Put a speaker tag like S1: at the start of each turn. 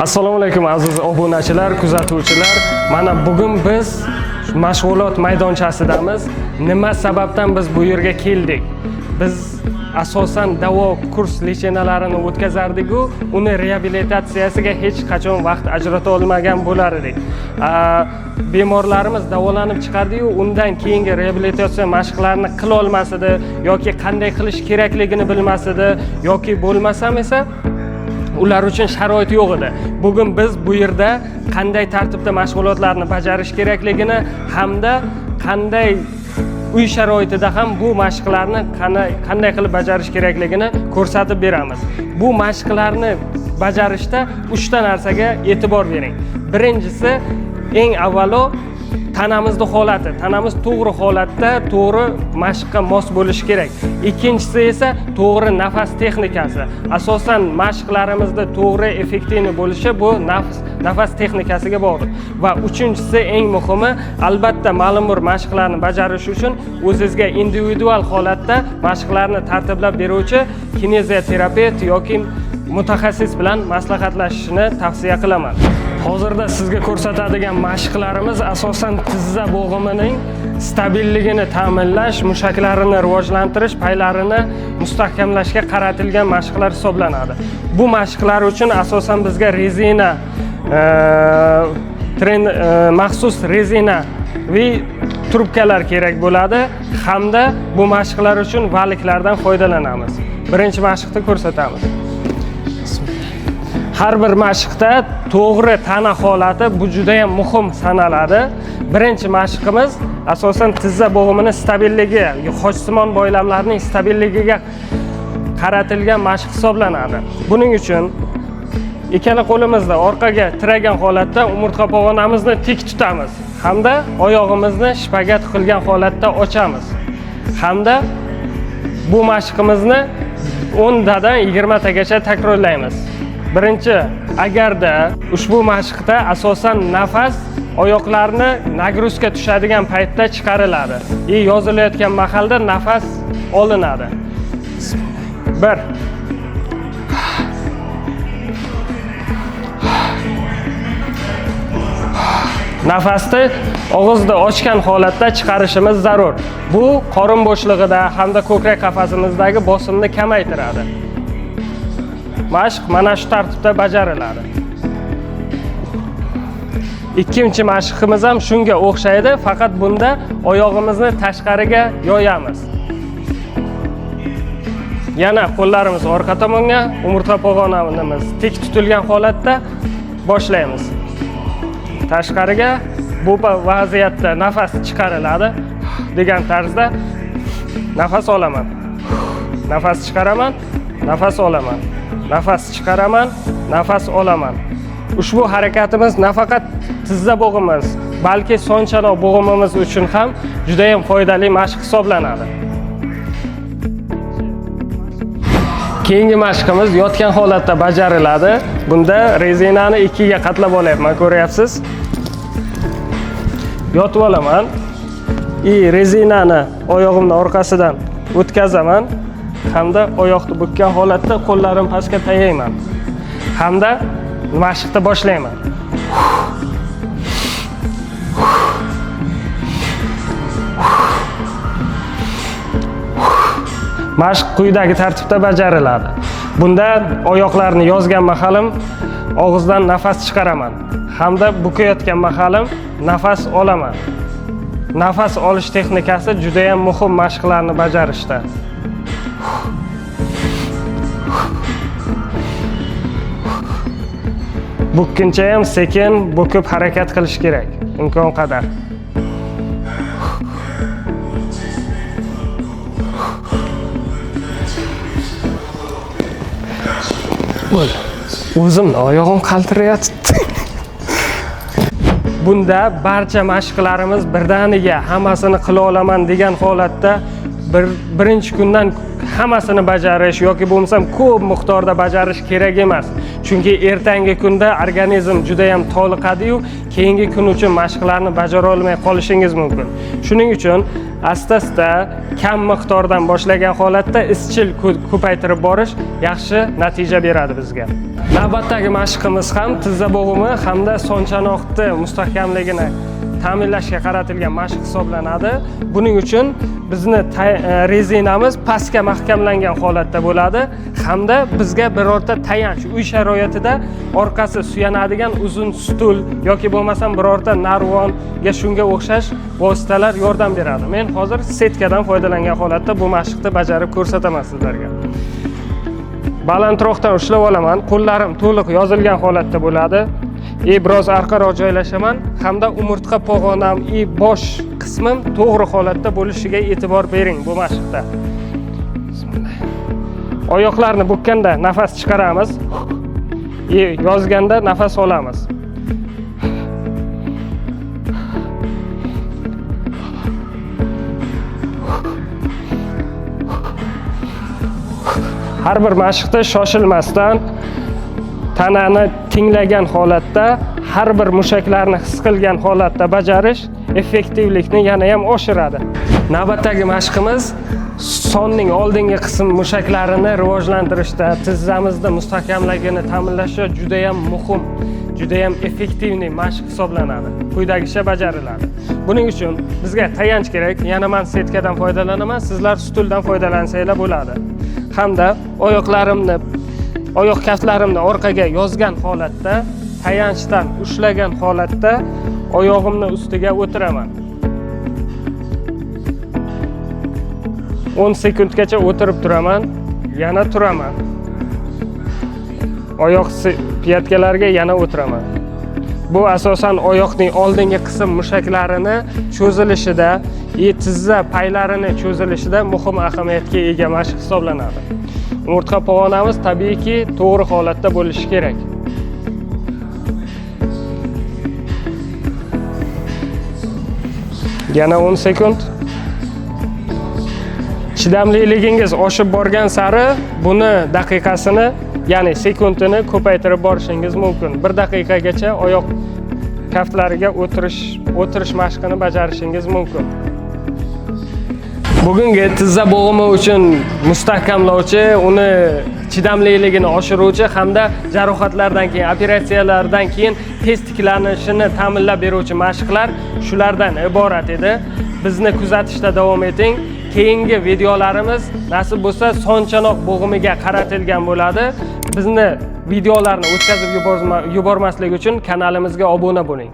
S1: Assalomu alaykum aziz obunachilar, kuzatuvchilar. Mana bugun biz mashg'ulot maydonchasidamiz. Nima sababdan biz bu yerga keldik? Biz asosan davo kurs lechenalarini o'tkazardik-ku, uni reabilitatsiyasiga hech qachon vaqt ajrata olmagan bo'lar edik. Bemorlarimiz davolanib chiqardi-yu, undan keyingi reabilitatsiya mashqlarini qila olmas edi yoki qanday qilish kerakligini bilmas edi yoki bo'lmasam esa ular uchun sharoit yo'q edi. Bugun biz bu yerda qanday tartibda mashg'ulotlarni bajarish kerakligini hamda qanday uy sharoitida ham bu mashqlarni qanday qilib bajarish kerakligini ko'rsatib beramiz. Bu mashqlarni bajarishda 3 ta narsaga e'tibor bering. Birinchisi, eng avvalo tanamizning holati. Tanamiz to'g'ri holatda, to'g'ri mashqqa mos bo'lishi kerak. Ikkinchisi esa to'g'ri nafas texnikasi. Asosan mashqlarimizda to'g'ri effektivni bo'lishi bu nafas texnikasiga bog'liq. Va uchinchisi eng muhimi, albatta ma'lum bir mashqlarni bajarish uchun o'zingizga individual holatda mashqlarni tartiblab beruvchi kinezioterapevt yoki mutaxassis bilan maslahatlashishni tavsiya qilaman. Hozirda sizga ko'rsatadigan mashqlarimiz asosan tizza bo'g'imining stabilligini ta'minlash, mushaklarini rivojlantirish, paylarini mustahkamlashga qaratilgan mashqlar hisoblanadi. Bu mashqlar uchun asosan bizga rezina maxsus rezinaviy trubkalar kerak bo'ladi hamda bu mashqlar uchun valiklardan foydalanamiz. Birinchi mashqni ko'rsatamiz. Har bir mashqda to'g'ri tana holati bu juda ham muhim sanaladi. Birinchi mashqimiz asosan tizza bo'g'imining stabilligi, xochsimon boylamlarning stabilligiga qaratilgan mashq hisoblanadi. Buning uchun ikkala qo'limizni orqaga tiragan holatda umurtqa pog'onamizni tik tutamiz hamda oyog'imizni shpagat qilgan holatda ochamiz. Hamda bu mashqimizni 10 tadan 20 tagacha takrorlaymiz. Birinchi, agarda ushbu mashqda asosan nafas oyoqlarni nagruzka tushadigan paytda chiqariladi. Yozilayotgan mahalda nafas olinadi. 1 Nafasni og'izda ochgan holatda chiqarishimiz zarur. Bu qorin bo'shlig'ida hamda ko'krak qafasimizdagi bosimni kamaytiradi. Mashq mana shu tartibda bajariladi. Ikkinchi mashqimiz ham shunga o'xshaydi, faqat bunda oyog'imizni tashqariga yoyamiz. Yana qo'llarimiz orqa tomonga, umurtqa pog'onamiz tik tutilgan holatda boshlaymiz. Tashqariga, bu vaziyatda nafas chiqariladi degan tarzda nafas olaman. Nafas chiqaraman, nafas olaman. Nafas chiqaraman, nafas olaman. Ushbu harakatimiz nafaqat tizza bo'g'imiz, balki son chanoq bo'g'imimiz uchun ham juda ham foydali mashq hisoblanadi. Keyingi mashqimiz yotgan holatda bajariladi. Bunda rezinani ikkiga qatlab olyapman, ko'ryapsiz? Yotib olaman. Rezinani oyog'imning orqasidan o'tkazaman. Hamda oyoqni bukkan holatda qo'llarim pastga tayayman. Hamda mashqni boshlayman. Mashq quyidagi tartibda bajariladi. Bunda oyoqlarni yozgan mahalim og'izdan nafas chiqaraman. Hamda bukayotgan mahalim nafas olaman. Nafas olish texnikasi juda ham muhim mashqlarni bajarishda. Bukkincha ham sekin bukib harakat qilish kerak, imkon qadar. O'zimni oyog'im qaltirayapti. Bunda barcha mashqlarimiz birdaniga hammasini qila olaman degan holatda birinchi kundan hammasini bajarish yoki bo'lmasam ko'p miqdorda bajarish kerak emas. Chunki ertangi kunda organizm juda ham toliqadi-yu, keyingi kun uchun mashqlarni bajara olmay qolishingiz mumkin. Shuning uchun asta-asta kam miqdordan boshlagan holatda izchil ko'paytirib borish yaxshi natija beradi bizga. Navbatdagi mashqimiz ham tizza bo'g'imi hamda son chanoqni mustahkamligini ta'minlashga qaratilgan mashq hisoblanadi. Buning uchun bizni rezinamiz pastga mahkamlangan holatda bo'ladi hamda bizga birorta tayanch uy sharoitida orqasi suyanadigan uzun stul yoki bo'lmasam birorta narvonga shunga o'xshash vositalar yordam beradi. Men hozir setkadan foydalangan holatda bu mashqni bajarib ko'rsataman sizlarga. Balandroqdan ushlab olaman, qo'llarim to'liq yozilgan holatda bo'ladi. Biroz orqaroq joylashaman hamda umurtqa pog'onam, bosh qismim to'g'ri holatda bo'lishiga e'tibor bering bu mashqda. Bismillah. Oyoqlarni bukkanda nafas chiqaramiz. Yozganda nafas olamiz. Har bir mashqda shoshilmasdan tanani tinglagan holatda, har bir mushaklarni his qilgan holatda bajarish effektivlikni yana ham oshiradi. Navbatdagi mashqimiz sonning oldingi qism mushaklarini rivojlantirishda, tizzamizni mustahkamligini ta'minlashda juda ham muhim, juda ham effektivniy mashq hisoblanadi. Quyidagicha bajariladi. Buning uchun bizga tayanch kerak. Yana men setkadan foydalanaman, sizlar stuldan foydalansanglar bo'ladi. Hamda oyoq kaftlarimni orqaga yozgan holatda, tayanchdan ushlagan holatda oyog'imni ustiga o'tiraman. 10 sekundgacha o'tirib turaman, yana turaman. Oyoq piyatkalariga yana o'tiraman. Bu asosan oyoqning oldingi qism mushaklarini cho'zilishida, tizza paylarining cho'zilishida muhim ahamiyatga ega mashq hisoblanadi. Umurtqa pog'onamiz tabiiyki to'g'ri holatda bo'lishi kerak. Yana 10 sekund. Chidamliligingiz oshib borgan sari buni daqiqasini, ya'ni sekundini ko'paytirib borishingiz mumkin. 1 daqiqagacha oyoq kaftlariga o'tirish mashqini bajarishingiz mumkin. Bugungi tizza bo'g'imi uchun mustahkamlovchi, uni chidamliligini oshiruvchi hamda jarohatlardan keyin, operatsiyalardan keyin tez tiklanishini ta'minlab beruvchi mashqlar shulardan iborat edi. Bizni kuzatishda davom eting. Keyingi videolarimiz nasib bo'lsa son chanoq bo'g'imiga qaratilgan bo'ladi. Bizni videolarni o'tkazib yubormaslik uchun kanalimizga obuna bo'ling.